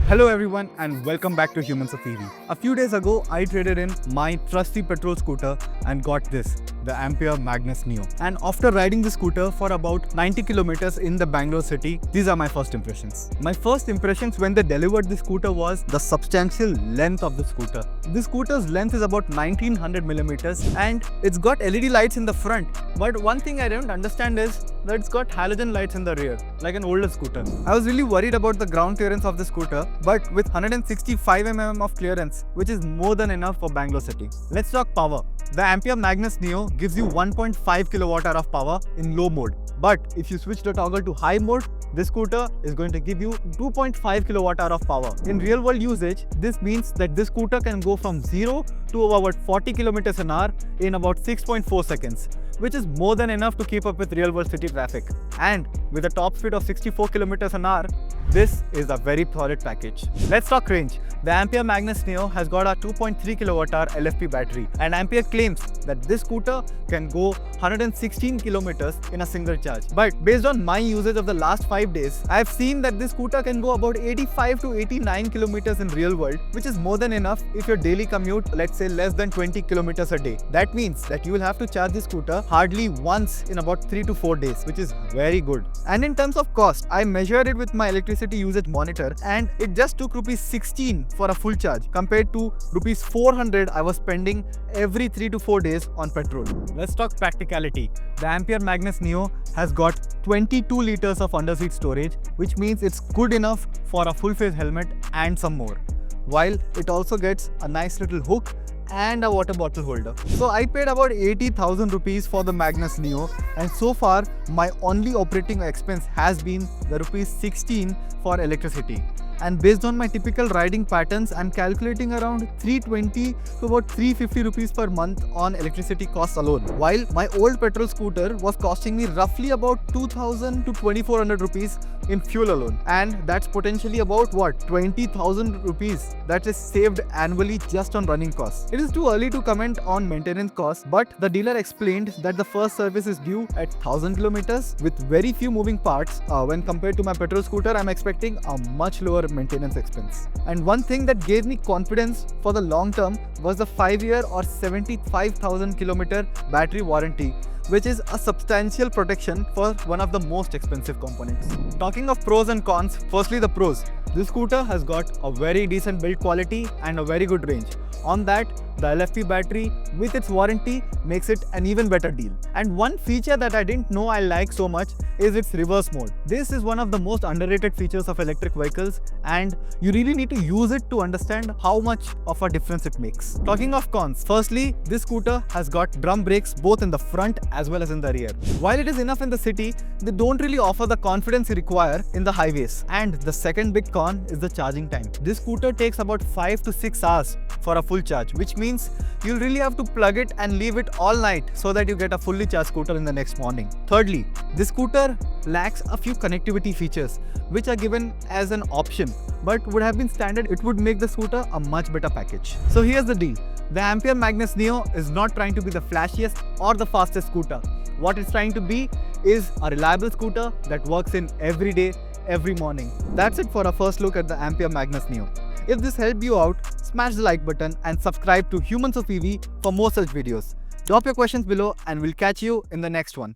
Hello everyone and welcome back to Humans of EV. A few days ago, I traded in my trusty petrol scooter and got this, the Ampere Magnus Neo. And after riding the scooter for about 90 kilometers in the Bangalore city, these are my first impressions. My first impressions when they delivered the scooter was the substantial length of the scooter. The scooter's length is about 1900 millimeters and it's got LED lights in the front. But one thing I don't understand is that it's got halogen lights in the rear, like an older scooter. I was really worried about the ground clearance of the scooter, but with 165 mm of clearance, which is more than enough for Bangalore city. Let's talk power. The Ampere Magnus Neo gives you 1.5 kWh of power in low mode. But if you switch the toggle to high mode, this scooter is going to give you 2.5 kWh of power. In real world usage, this means that this scooter can go from 0 to about 40 km an hour in about 6.4 seconds, which is more than enough to keep up with real world city traffic. And with a top speed of 64 km an hour, this is a very solid package. Let's talk range. The Ampere Magnus Neo has got a 2.3 kWh LFP battery, and Ampere claims that this scooter can go 116 km in a single charge. But based on my usage of the last 5 days, I have seen that this scooter can go about 85 to 89 km in real world, which is more than enough if your daily commute, let's say less than 20 km a day. That means that you will have to charge this scooter hardly once in about 3 to 4 days, which is very good. And in terms of cost, I measured it with my electricity usage monitor and it just took rupees 16 for a full charge compared to rupees 400 I was spending every 3 to 4 days on petrol. Let's talk practicality. The Ampere Magnus Neo has got 22 liters of underseat storage, which means it's good enough for a full face helmet and some more. While it also gets a nice little hook and a water bottle holder. So I paid about 80,000 rupees for the Magnus Neo, and so far my only operating expense has been the rupees 16 for electricity. And based on my typical riding patterns, I'm calculating around 320 to about 350 rupees per month on electricity costs alone. While my old petrol scooter was costing me roughly about 2000 to 2400 rupees in fuel alone. And that's potentially about what? 20,000 rupees that is saved annually just on running costs. It is too early to comment on maintenance costs, but the dealer explained that the first service is due at 1000 kilometers with very few moving parts. When compared to my petrol scooter, I'm expecting a much lower maintenance expense. And one thing that gave me confidence for the long term was the 5-year or 75,000 kilometer battery warranty, which is a substantial protection for one of the most expensive components. Talking of pros and cons, firstly the pros. This scooter has got a very decent build quality and a very good range. On that, the LFP battery with its warranty makes it an even better deal. And one feature that I didn't know I like so much is its reverse mode. This is one of the most underrated features of electric vehicles, and you really need to use it to understand how much of a difference it makes. Talking of cons, firstly, this scooter has got drum brakes both in the front as well as in the rear. While it is enough in the city, they don't really offer the confidence you require in the highways. And the second big con is the charging time. This scooter takes about 5 to 6 hours for a full charge, which means you'll really have to plug it and leave it all night so that you get a fully charged scooter in the next morning. Thirdly, this scooter lacks a few connectivity features which are given as an option, but would have been standard. It would make the scooter a much better package. So here's the deal. The Ampere Magnus Neo is not trying to be the flashiest or the fastest scooter. What it's trying to be is a reliable scooter that works in every day, every morning. That's it for our first look at the Ampere Magnus Neo. If this helped you out, smash the like button and subscribe to Humans of EV for more such videos. Drop your questions below and we'll catch you in the next one.